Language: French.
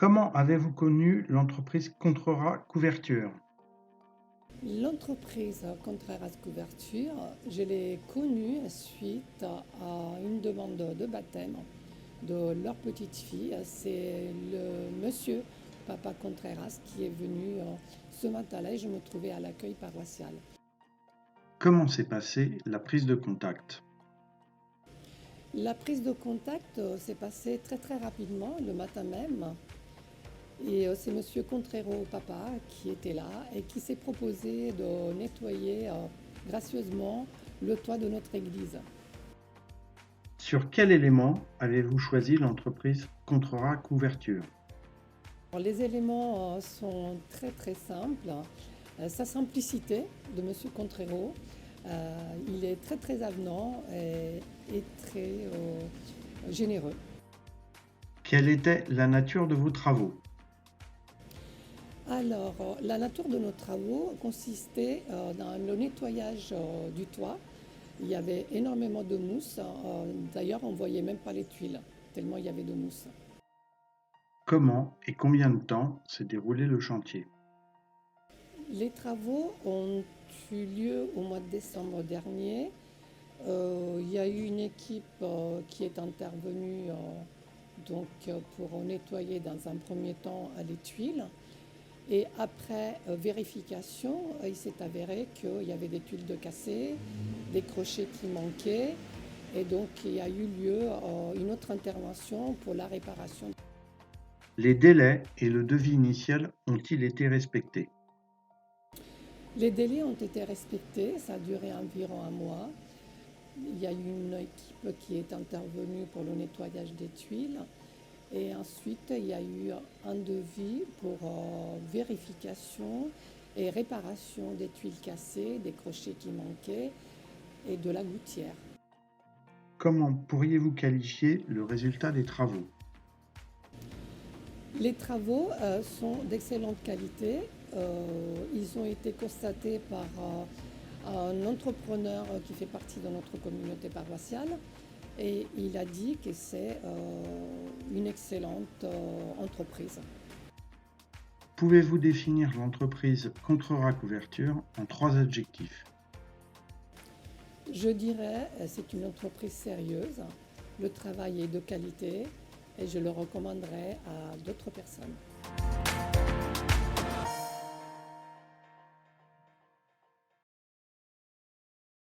Comment avez-vous connu l'entreprise Contrera Couverture? L'entreprise Contreras Couverture, je l'ai connue suite à une demande de baptême de leur petite fille. C'est le monsieur Papa Contreras qui est venu ce matin-là et je me trouvais à l'accueil paroissial. Comment s'est passée la prise de contact? La prise de contact s'est passée très très rapidement le matin même. Et c'est monsieur Contrero Papa qui était là et qui s'est proposé de nettoyer gracieusement le toit de notre église. Sur quel élément avez-vous choisi l'entreprise Contrera Couverture? Alors, les éléments sont très très simples. Sa simplicité de monsieur Contrero, il est très très avenant et très généreux. Quelle était la nature de vos travaux? Alors, la nature de nos travaux consistait dans le nettoyage du toit. Il y avait énormément de mousse. D'ailleurs, on ne voyait même pas les tuiles, tellement il y avait de mousse. Comment et combien de temps s'est déroulé le chantier? Les travaux ont eu lieu au mois de décembre dernier. Il y a eu une équipe qui est intervenue pour nettoyer dans un premier temps les tuiles. Et après vérification, il s'est avéré qu'il y avait des tuiles de cassées, des crochets qui manquaient. Et donc, il y a eu lieu une autre intervention pour la réparation. Les délais et le devis initial ont-ils été respectés? Les délais ont été respectés, ça a duré environ un mois. Il y a eu une équipe qui est intervenue pour le nettoyage des tuiles. Et ensuite, il y a eu un devis pour vérification et réparation des tuiles cassées, des crochets qui manquaient et de la gouttière. Comment pourriez-vous qualifier le résultat des travaux? Les travaux sont d'excellente qualité. Ils ont été constatés par un entrepreneur qui fait partie de notre communauté paroissiale et il a dit que c'est une excellente entreprise. Pouvez-vous définir l'entreprise Contrera Couverture en 3 adjectifs? Je dirais c'est une entreprise sérieuse, le travail est de qualité et je le recommanderais à d'autres personnes.